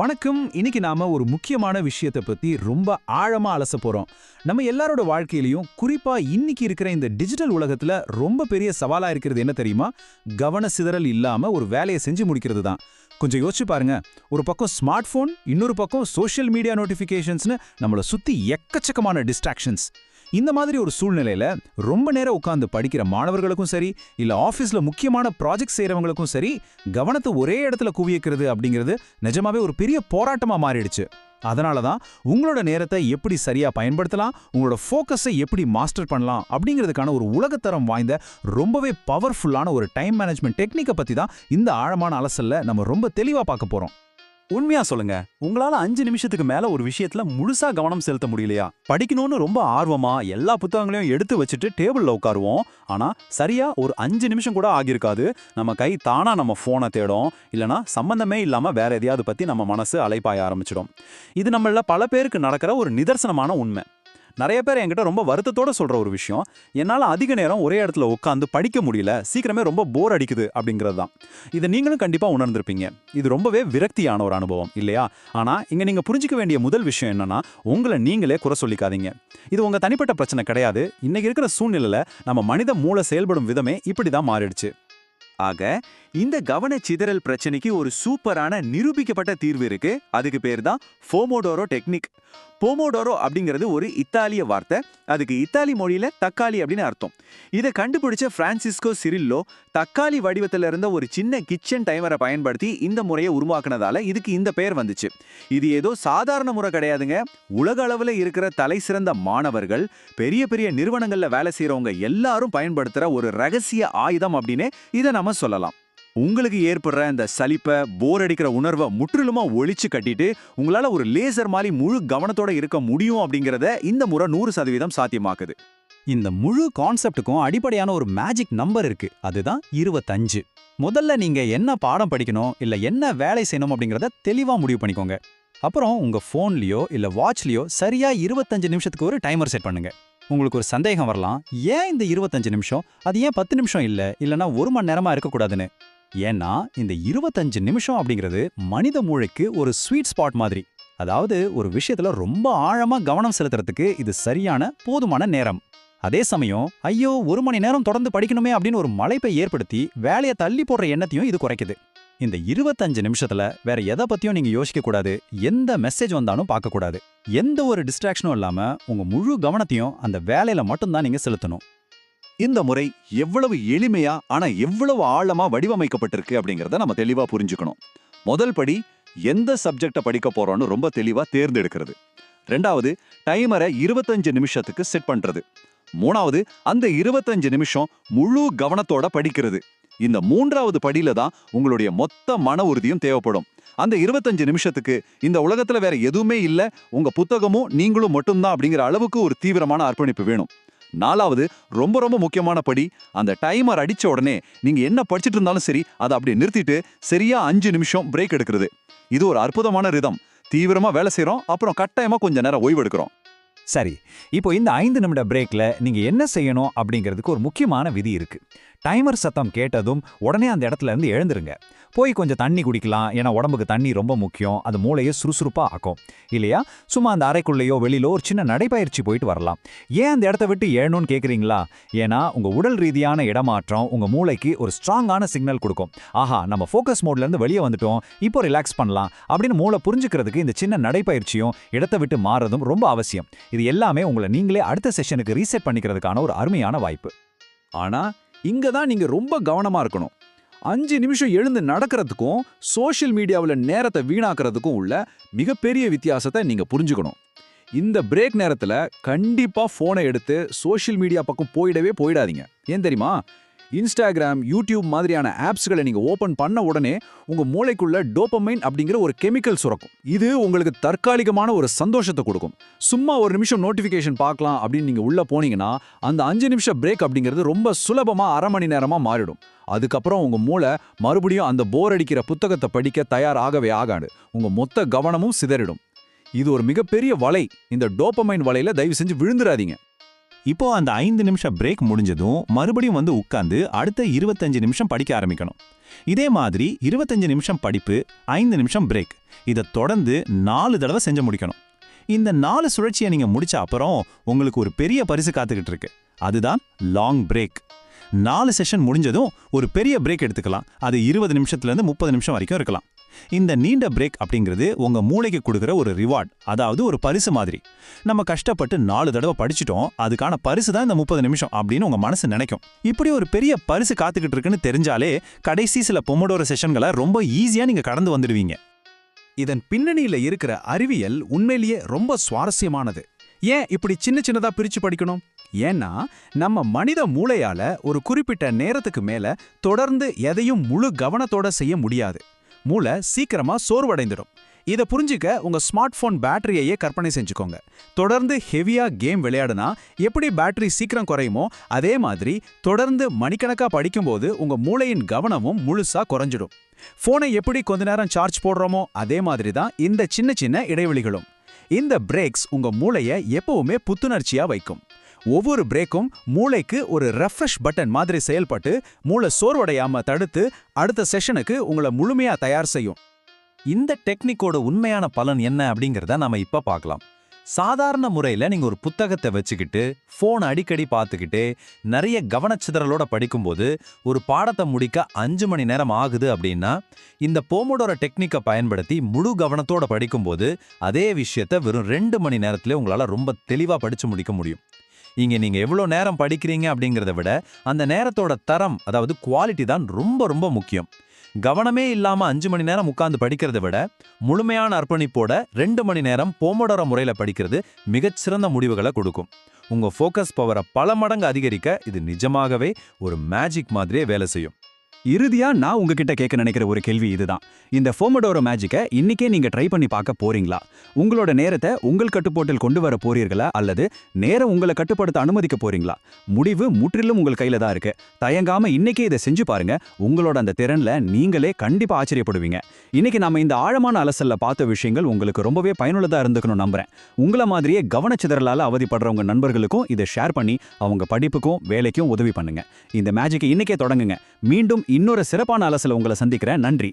வணக்கம். இன்னைக்கு நாம ஒரு முக்கியமான விஷயத்தை பத்தி ரொம்ப ஆழமா அலச போறோம். நம்ம எல்லாரோட வாழ்க்கையிலயும் குறிப்பா இன்னைக்கு இருக்கிற இந்த டிஜிட்டல் உலகத்துல ரொம்ப பெரிய சவாலா இருக்கிறது என்ன தெரியுமா? கவன சிதறல் இல்லாம ஒரு வேலையை செஞ்சு முடிக்கிறது தான். கொஞ்சம் யோசிச்சு பாருங்க. ஒரு பக்கம் ஸ்மார்ட் போன், இன்னொரு பக்கம் சோஷியல் மீடியா நோட்டிபிகேஷன்ஸ்னு நம்மள சுத்தி எக்கச்சக்கமான டிஸ்ட்ராக்ஷன்ஸ். இந்த மாதிரி ஒரு சூழ்நிலையில ரொம்ப நேரம் உட்கார்ந்து படிக்கிற மாணவர்களுக்கும் சரி, இல்ல ஆபீஸ்ல முக்கியமான ப்ராஜெக்ட் செய்யறவங்களுக்கும் சரி, கவனத்தை ஒரே இடத்துல குவிக்கிறது அப்படிங்கிறது நிஜமாவே ஒரு பெரிய போராட்டமா மாறிடுச்சு. அதனால தான் உங்களோட நேரத்தை எப்படி சரியா பயன்படுத்தலாம், உங்களோட ஃபோக்கஸை எப்படி மாஸ்டர் பண்ணலாம் அப்படிங்கிறதுக்கான ஒரு உலகத்தரம் வாய்ந்த ரொம்பவே பவர்ஃபுல்லான ஒரு டைம் மேனேஜ்மெண்ட் டெக்னிக்கை பத்தி தான் இந்த ஆழமான அலசல்ல நம்ம ரொம்ப தெளிவா பார்க்க போறோம். உண்மையா சொல்லுங்க, உங்களால 5 நிமிஷத்துக்கு மேல ஒரு விஷயத்துல முழுசா கவனம் செலுத்த முடியலையா? படிக்கணும்னு ரொம்ப ஆர்வமா எல்லா புத்தகங்களையும் எடுத்து வச்சுட்டு டேபிள்ல உட்காருவோம். ஆனா சரியா ஒரு 5 நிமிஷம் கூட ஆகியிருக்காது. நம்ம கை தானா நம்ம போனை தேடும், இல்லனா சம்பந்தமே இல்லாம வேற எதையாவது பத்தி நம்ம மனசு அலைப்பாய ஆரம்பிச்சிடும். இது நம்மள பல பேருக்கு நடக்கிற ஒரு நிதர்சனமான உண்மை. நிறைய பேர் என்கிட்ட ரொம்ப வருத்தத்தோட சொல்ற ஒரு விஷயம், என்னால அதிக நேரம் ஒரே இடத்துல உட்காந்து படிக்க முடியல, சீக்கிரமே ரொம்ப போர் அடிக்குது அப்படிங்கிறது தான். இதை நீங்களும் கண்டிப்பா உணர்ந்திருப்பீங்க. இது ரொம்பவே விரக்தியான ஒரு அனுபவம் இல்லையா? ஆனா இங்க நீங்க புரிஞ்சுக்க வேண்டிய முதல் விஷயம் என்னன்னா, உங்களை நீங்களே குறை சொல்லிக்காதீங்க. இது உங்க தனிப்பட்ட பிரச்சனை கிடையாது. இன்னைக்கு இருக்கிற சூழ்நிலையில நம்ம மனித மூளை செயல்படும் விதமே இப்படிதான் மாறிடுச்சு. ஆக இந்த கவன சிதறல் பிரச்சனைக்கு ஒரு சூப்பரான நிரூபிக்கப்பட்ட தீர்வு இருக்கு. அதுக்கு பேர் தான் போமோடோரோ டெக்னிக். போமோடோரோ அப்படிங்கிறது ஒரு இத்தாலிய வார்த்தை. அதுக்கு இத்தாலி மொழியில தக்காளி அப்படின்னு அர்த்தம். இதை கண்டுபிடிச்ச பிரான்சிஸ்கோ சிரில்லோ தக்காளி வடிவத்தில் இருந்த ஒரு சின்ன கிச்சன் டைமரை பயன்படுத்தி இந்த முறையை உருவாக்குனதால இதுக்கு இந்த பெயர் வந்துச்சு. இது ஏதோ சாதாரண முறை கிடையாதுங்க. உலக அளவில் இருக்கிற தலை சிறந்த மாணவர்கள், பெரிய பெரிய நிறுவனங்கள்ல வேலை செய்யறவங்க எல்லாரும் பயன்படுத்துற ஒரு ரகசிய ஆயுதம் அப்படின்னு இதை நம்ம சொல்லலாம். உங்களுக்கு ஏற்படுற இந்த சலிப்பை, போர் அடிக்கிற உணர்வை முற்றிலுமா ஒழிச்சு கட்டிட்டு உங்களால ஒரு லேசர் மாதிரி முழு கவனத்தோட இருக்க முடியும் அப்படிங்கிறத இந்த முறை 100% சாத்தியமாக்குது. இந்த முழு கான்செப்டுக்கும் அடிப்படையான ஒரு மேஜிக் நம்பர் இருக்கு. அதுதான் 25. முதல்ல நீங்க என்ன பாடம் படிக்கணும், இல்ல என்ன வேலை செய்யணும் அப்படிங்கறத தெளிவா முடிவு பண்ணிக்கோங்க. அப்புறம் உங்க போன்லயோ இல்ல வாட்ச்லயோ சரியா 25 நிமிஷத்துக்கு ஒரு டைமர் செட் பண்ணுங்க. உங்களுக்கு ஒரு சந்தேகம் வரலாம், ஏன் இந்த 25 நிமிஷம், அது ஏன் 10 நிமிஷம் இல்லனா 1 மணி நேரமா இருக்கக்கூடாதுன்னு. ஏன்னா இந்த 25 நிமிஷம் அப்படிங்கிறது மனித மூளைக்கு ஒரு ஸ்வீட் ஸ்பாட் மாதிரி. அதாவது ஒரு விஷயத்துல ரொம்ப ஆழமா கவனம் செலுத்துறதுக்கு இது சரியான போதுமான நேரம். அதே சமயம் ஐயோ 1 மணி நேரம் தொடர்ந்து படிக்கணுமே அப்படின்னு ஒரு மலைப்பை ஏற்படுத்தி வேலையை தள்ளி போடுற எண்ணத்தையும் இது குறைக்குது. இந்த 25 நிமிஷத்துல வேற எதை பத்தியும் நீங்க யோசிக்க கூடாது, எந்த மெசேஜ் வந்தாலும் பார்க்க கூடாது, எந்த ஒரு டிஸ்ட்ராக்ஷனும் இல்லாம உங்க முழு கவனத்தையும் அந்த வேலையில மட்டும்தான் நீங்க செலுத்தணும். இந்த முறை எவ்வளவு எளிமையா ஆனா எவ்வளவு ஆழமா வடிவமைக்கப்பட்டிருக்கு அப்படிங்கறத நம்ம தெளிவா புரிஞ்சுக்கணும். முதல் படி, எந்த சப்ஜெக்ட படிக்க போறோம்னு ரொம்ப தெளிவா தேர்ந்தெடுக்கிறது. ரெண்டாவது, டைமரை 25 நிமிஷத்துக்கு செட் பண்றது. மூணாவது, அந்த 25 நிமிஷம் முழு கவனத்தோட படிக்கிறது. இந்த மூன்றாவது படியில தான் உங்களுடைய மொத்த மன உறுதியும் தேவைப்படும். அந்த 25 நிமிஷத்துக்கு இந்த உலகத்துல வேற எதுவுமே இல்ல, உங்க புத்தகமும் நீங்களும் மட்டும்தான் அப்படிங்கிற அளவுக்கு ஒரு தீவிரமான அர்ப்பணிப்பு வேணும். நாலாவது, ரொம்ப ரொம்ப முக்கியமான படி, அந்த டைமர் அடிச்ச உடனே நீங்க என்ன படிச்சுட்டு இருந்தாலும் சரி, அதை அப்படியே நிறுத்திட்டு சரியா 5 நிமிஷம் பிரேக் எடுக்கிறது. இது ஒரு அற்புதமான ரிதம். தீவிரமா வேலை செய்யறோம், அப்புறம் கட்டாயமா கொஞ்ச நேரம் ஓய்வு எடுக்கிறோம். சரி, இப்போ இந்த 5 நிமிட பிரேக்ல நீங்க என்ன செய்யணும் அப்படிங்கிறதுக்கு ஒரு முக்கியமான விதி இருக்கு. டைமர் சத்தம் கேட்டதும் உடனே அந்த இடத்துல இருந்து எழுந்துருங்க. போய் கொஞ்சம் தண்ணி குடிக்கலாம், ஏன்னா உடம்புக்கு தண்ணி ரொம்ப முக்கியம். அது மூளையை சுறுசுறுப்பா ஆக்கும் இல்லையா? சும்மா அந்த அறைக்குள்ளேயோ வெளியிலோ ஒரு சின்ன நடைப்பயிற்சி போயிட்டு வரலாம். ஏன் அந்த இடத்த விட்டு ஏறணும்னு கேட்குறீங்களா? ஏன்னா உங்க உடல் ரீதியான இடமாற்றம் உங்க மூளைக்கு ஒரு ஸ்ட்ராங்கான சிக்னல் கொடுக்கும். ஆஹா, நம்ம ஃபோக்கஸ் மோட்ல இருந்து வெளியே வந்துட்டோம், இப்போ ரிலாக்ஸ் பண்ணலாம் அப்படின்னு மூளை புரிஞ்சுக்கிறதுக்கு இந்த சின்ன நடைப்பயிற்சியும் இடத்தை விட்டு மாறதும் ரொம்ப அவசியம். இது எல்லாமே உங்களை நீங்களே அடுத்த செஷனுக்கு ரீசெட் பண்ணிக்கிறதுக்கான ஒரு அருமையான வாய்ப்பு. ஆனா இங்க தான் நீங்க ரொம்ப கவனமா இருக்கணும். 5 நிமிஷம் எழுந்து நடக்கிறதுக்கும் சோஷியல் மீடியாவில் நேரத்தை வீணாக்கிறதுக்கும் உள்ள மிகப்பெரிய வித்தியாசத்தை நீங்க புரிஞ்சுக்கணும். இந்த பிரேக் நேரத்துல கண்டிப்பா போனை எடுத்து சோஷியல் மீடியா பக்கம் போயிடாதீங்க. ஏன் தெரியுமா? இன்ஸ்டாகிராம், யூடியூப் மாதிரியான ஆப்ஸ்களை நீங்க ஓபன் பண்ண உடனே உங்க மூளைக்குள்ள டோபமைன் அப்படிங்கிற ஒரு கெமிக்கல் சுரக்கும். இது உங்களுக்கு தற்காலிகமான ஒரு சந்தோஷத்தை கொடுக்கும். சும்மா ஒரு நிமிஷம் நோட்டிபிகேஷன் பார்க்கலாம் அப்படின்னு நீங்க உள்ள போனீங்கன்னா அந்த 5 நிமிஷம் பிரேக் அப்படிங்கிறது ரொம்ப சுலபமா அரை மணி நேரமா மாறிடும். அதுக்கப்புறம் உங்க மூளை மறுபடியும் அந்த போர் அடிக்கிற புத்தகத்தை படிக்க தயாராகவே ஆகாது. உங்க மொத்த கவனமும் சிதறிடும். இது ஒரு மிகப்பெரிய வலை. இந்த டோபமைன் வலையில தயவு செஞ்சு விழுந்துடாதீங்க. இப்போ அந்த 5 நிமிஷம் பிரேக் முடிஞ்சதும் மறுபடியும் வந்து உட்கார்ந்து அடுத்த 25 நிமிஷம் படிக்க ஆரம்பிக்கணும். இதே மாதிரி 25 நிமிஷம் படிப்பு, 5 நிமிஷம் பிரேக், இதை தொடர்ந்து 4 தடவை செஞ்சு முடிக்கணும். இந்த 4 சுழற்சியை நீங்க முடிச்ச அப்புறம் உங்களுக்கு ஒரு பெரிய பரிசு காத்துக்கிட்டு இருக்கு. அதுதான் லாங் பிரேக். 4 செஷன் முடிஞ்சதும் ஒரு பெரிய பிரேக் எடுத்துக்கலாம். அது 20 நிமிஷத்துலேருந்து 30 நிமிஷம் வரைக்கும் இருக்கலாம். இந்த நீண்ட பிரேக் அப்படிங்கிறது உங்க மூளைக்கு கொடுக்குற ஒரு ரிவார்ட், அதாவது ஒரு பரிசு மாதிரி. நம்ம கஷ்டப்பட்டு 4 தடவை படிச்சிட்டோம், அதுக்கான பரிசு தான் இந்த 30 நிமிஷம் அப்படின்னு உங்க மனசு நினைக்கும். இப்படி ஒரு பெரிய பரிசு காத்துக்கிட்டு இருக்குன்னு தெரிஞ்சாலே கடைசி சில பொமோடோரோ செஷன்களை ரொம்ப ஈஸியா நீங்க கடந்து வந்துடுவீங்க. இதன் பின்னணியில இருக்கிற அறிவியல் உண்மையிலேயே ரொம்ப சுவாரஸ்யமானது. ஏன் இப்படி சின்னதா பிரிச்சு படிக்கணும்? ஏன்னா நம்ம மனித மூளையால ஒரு குறிப்பிட்ட நேரத்துக்கு மேல தொடர்ந்து எதையும் முழு கவனத்தோட செய்ய முடியாது. மூளை சீக்கிரமா சோர்வடைந்துடும். இதை புரிஞ்சுக்க உங்க ஸ்மார்ட் போன் பேட்டரியையே கற்பனை செஞ்சுக்கோங்க. தொடர்ந்து ஹெவியா கேம் விளையாடுனா எப்படி பேட்டரி சீக்கிரம் குறையுமோ, அதே மாதிரி தொடர்ந்து மணிக்கணக்கா படிக்கும்போது உங்க மூளையின் கவனமும் முழுசா குறைஞ்சிடும். போனை எப்படி கொஞ்ச நேரம் சார்ஜ் போடுறோமோ அதே மாதிரி தான் இந்த சின்ன சின்ன இடைவெளிகளும். இந்த பிரேக்ஸ் உங்க மூளையை எப்பவுமே புத்துணர்ச்சியா வைக்கும். ஒவ்வொரு பிரேக்கும் மூளைக்கு ஒரு ரெஃப்ரெஷ் பட்டன் மாதிரி செயல்பட்டு மூளை சோர்வடையாம தடுத்து அடுத்த செஷனுக்கு உங்களை முழுமையா தயார் செய்யும். இந்த டெக்னிக்கோட உண்மையான பலன் என்ன அப்படிங்கிறத நாம இப்ப பார்க்கலாம். சாதாரண முறையில நீங்க ஒரு புத்தகத்தை வச்சுக்கிட்டு போன் அடிக்கடி பார்த்துக்கிட்டே நிறைய கவனச்சிதறலோட படிக்கும்போது ஒரு பாடத்தை முடிக்க 5 மணி நேரம் ஆகுது அப்படின்னா, இந்த போமோடோரோ டெக்னிக்கை பயன்படுத்தி முழு கவனத்தோட படிக்கும்போது அதே விஷயத்த வெறும் 2 மணி நேரத்திலே உங்களால ரொம்ப தெளிவா படிச்சு முடிக்க முடியும். இங்க நீங்க எவ்வளோ நேரம் படிக்கிறீங்க அப்படிங்கிறத விட அந்த நேரத்தோட தரம், அதாவது குவாலிட்டி தான் ரொம்ப ரொம்ப முக்கியம். கவனமே இல்லாம 5 மணி நேரம் உட்கார்ந்து படிக்கிறத விட முழுமையான அர்ப்பணிப்போட 2 மணி நேரம் போமோடோரோ முறையில படிக்கிறது மிகச்சிறந்த முடிவுகளை கொடுக்கும். உங்க ஃபோக்கஸ் பவரை பல மடங்கு அதிகரிக்க இது நிஜமாகவே ஒரு மேஜிக் மாதிரியே வேலை செய்யும். இறுதியா நான் உங்ககிட்ட கேட்க நினைக்கிற ஒரு கேள்வி இதுதான். இந்த போமோடோரோ மேஜிக்கை இன்னைக்கே நீங்க ட்ரை பண்ணி பார்க்க போறீங்களா? உங்களோட நேரத்தை உங்கள் கட்டுப்பாட்டில் கொண்டு வர போறீர்களா, அல்லது நேரம் உங்களை கட்டுப்படுத்த அனுமதிக்க போறீங்களா? முடிவு முற்றிலும் உங்கள் கையில தான் இருக்கு. தயங்காம இன்னைக்கே இதை செஞ்சு பாருங்க. உங்களோட அந்த திறன்ல நீங்களே கண்டிப்பா ஆச்சரியப்படுவீங்க. இன்னைக்கு நாம இந்த ஆழமான அலசல்ல பார்த்த விஷயங்கள் உங்களுக்கு ரொம்பவே பயனுள்ளதா இருந்துக்கணும் நம்புறேன். உங்கள மாதிரியே கவனச்சிதறலால அவதிப்படுறவங்க நண்பர்களுக்கும் இதை ஷேர் பண்ணி அவங்க படிப்புக்கும் வேலைக்கும் உதவி பண்ணுங்க. இந்த மேஜிக்கை இன்னைக்கே தொடங்குங்க. மீண்டும் இன்னொரு சிறப்பான அலசல உங்களை சந்திக்கிறேன். நன்றி.